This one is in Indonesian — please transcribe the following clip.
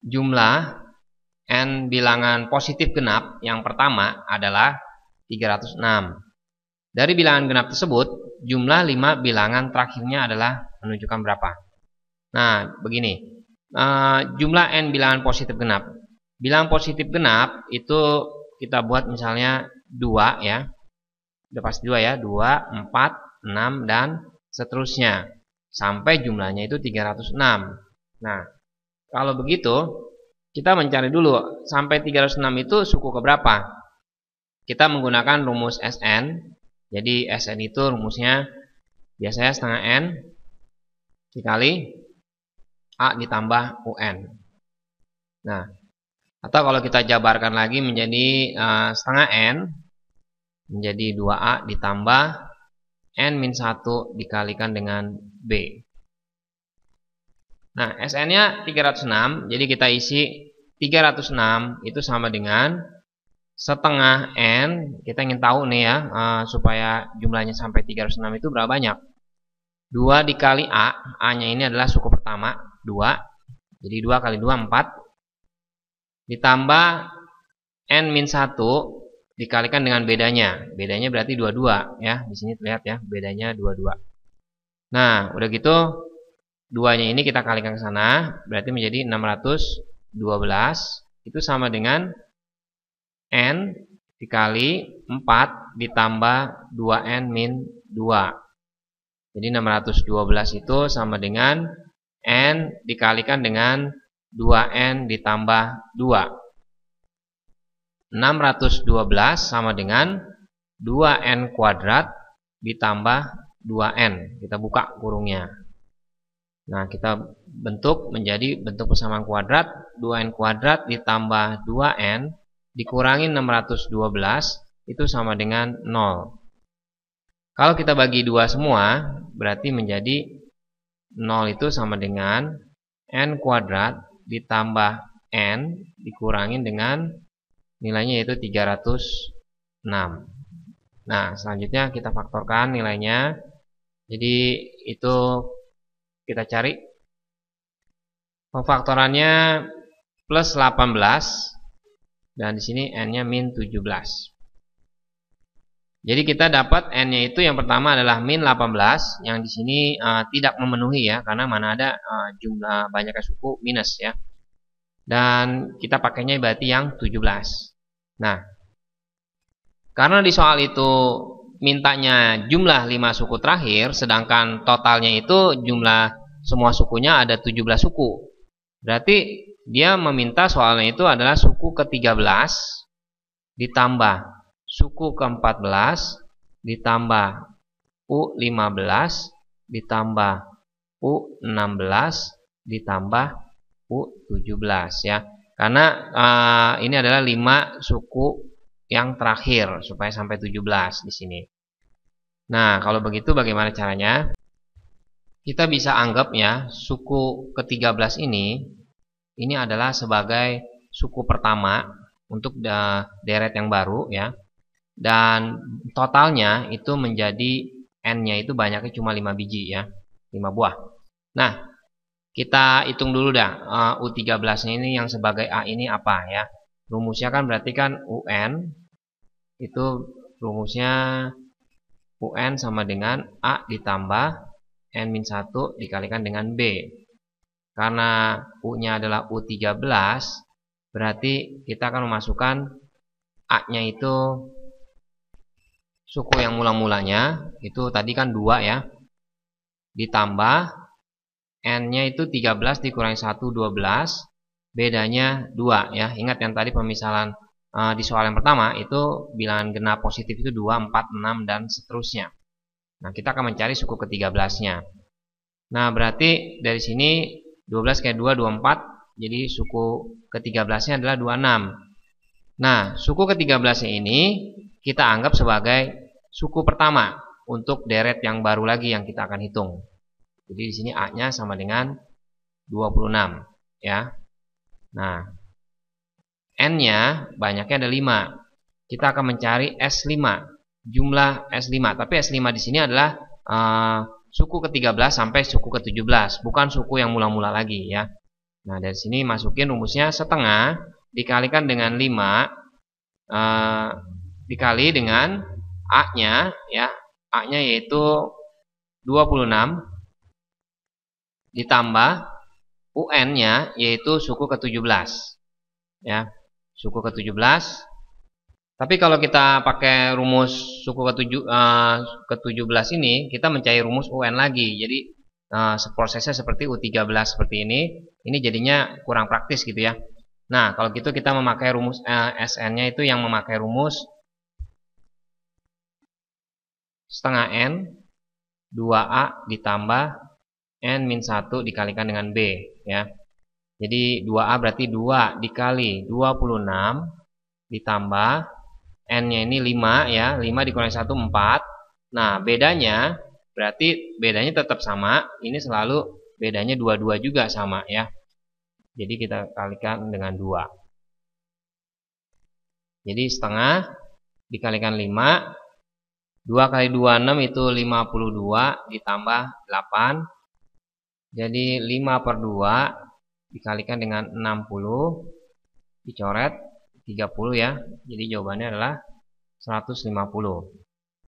jumlah n bilangan positif genap yang pertama adalah 306. Dari bilangan genap tersebut, jumlah 5 bilangan terakhirnya adalah menunjukkan berapa? Nah, begini. Jumlah n bilangan positif genap. Bilangan positif genap itu kita buat misalnya 2 ya. Udah pasti 2 ya. 2, 4, 6, dan seterusnya. Sampai jumlahnya itu 306. Nah, kalau begitu, kita mencari dulu sampai 306 itu suku keberapa? Kita menggunakan rumus Sn. Jadi Sn itu rumusnya biasanya setengah n dikali A ditambah UN. Nah, atau kalau kita jabarkan lagi menjadi setengah n menjadi 2A ditambah n-1 dikalikan dengan B. Nah, Sn-nya 306, jadi kita isi 306 itu sama dengan setengah n. Kita ingin tahu nih ya, supaya jumlahnya sampai 306 itu berapa banyak. 2 dikali A, A-nya ini adalah suku pertama, 2. Jadi 2 kali 2, 4. Ditambah n-1 dikalikan dengan bedanya. Bedanya berarti 22 ya. Di sini terlihat ya, bedanya 22. Nah, udah gitu 2-nya ini kita kalikan ke sana, berarti menjadi 612. Itu sama dengan n dikali 4 ditambah 2n min 2. Jadi 612 itu sama dengan n dikalikan dengan 2n ditambah 2. 612 sama dengan 2n kuadrat ditambah 2n. Kita buka kurungnya. Nah, kita bentuk menjadi bentuk persamaan kuadrat. 2n kuadrat ditambah 2n dikurangi 612 itu sama dengan 0. Kalau kita bagi 2 semua, berarti menjadi 0 itu sama dengan n kuadrat ditambah n dikurangi dengan nilainya yaitu 306. Nah, selanjutnya kita faktorkan nilainya. Jadi itu kita cari pemfaktorannya plus 18 dan di sini n-nya min 17. Jadi kita dapat n-nya itu yang pertama adalah min 18, yang di sini tidak memenuhi ya, karena mana ada jumlah banyaknya suku minus ya. Dan kita pakainya berarti yang 17. Nah, karena di soal itu mintanya jumlah 5 suku terakhir, sedangkan totalnya itu jumlah semua sukunya ada 17 suku. Berarti dia meminta soalnya itu adalah suku ke-13 ditambah suku ke-14 ditambah U15 ditambah U16 ditambah U17 ya. Karena ini adalah 5 suku yang terakhir supaya sampai 17 di sini. Nah, kalau begitu bagaimana caranya? Kita bisa anggap ya, suku ke-13 ini adalah sebagai suku pertama untuk deret yang baru ya. Dan totalnya itu menjadi n-nya itu banyaknya cuma 5 biji ya, 5 buah. Nah, kita hitung dulu dah U13 ini yang sebagai A ini apa ya. Rumusnya kan berarti kan UN itu rumusnya UN sama dengan A ditambah n-1 dikalikan dengan B. Karena U-nya adalah U13, berarti kita akan memasukkan A-nya itu suku yang mula-mulanya itu tadi kan 2 ya, ditambah n-nya itu 13 dikurangi 1, 12, bedanya 2 ya. Ingat yang tadi pemisalan di soal yang pertama itu bilangan genap positif itu 2, 4, 6 dan seterusnya. Nah, kita akan mencari suku ke-13-nya. Nah, berarti dari sini 12 kali 2, 24, jadi suku ke-13-nya adalah 26. Nah, suku ke-13-nya ini kita anggap sebagai suku pertama untuk deret yang baru lagi yang kita akan hitung. Jadi di sini A-nya sama dengan 26 ya. Nah, n-nya banyaknya ada 5. Kita akan mencari S5, jumlah S5. Tapi S5 di sini adalah suku ke-13 sampai suku ke-17, bukan suku yang mula-mula lagi ya. Nah, dari sini masukin rumusnya setengah dikalikan dengan 5 dikali dengan A-nya ya. A-nya yaitu 26 ditambah UN-nya yaitu suku ke-17 ya. Suku ke-17. Tapi kalau kita pakai rumus suku ke-17 ini, kita mencari rumus UN lagi. Jadi prosesnya seperti U13 seperti ini. Ini jadinya kurang praktis gitu ya. Nah, kalau gitu kita memakai rumus SN-nya itu yang memakai rumus setengah N 2A ditambah N-1 dikalikan dengan B ya. Jadi 2A berarti 2 dikali 26 ditambah N-nya ini 5 ya. 5 dikurangi 1 4. Nah, bedanya berarti bedanya tetap sama. Ini selalu bedanya 22 juga sama ya. Jadi kita kalikan dengan 2. Jadi setengah dikalikan 5. 2 kali 26 itu 52 ditambah 8. Jadi 5 per 2 dikalikan dengan 60. Dicoret 30 ya. Jadi jawabannya adalah 150.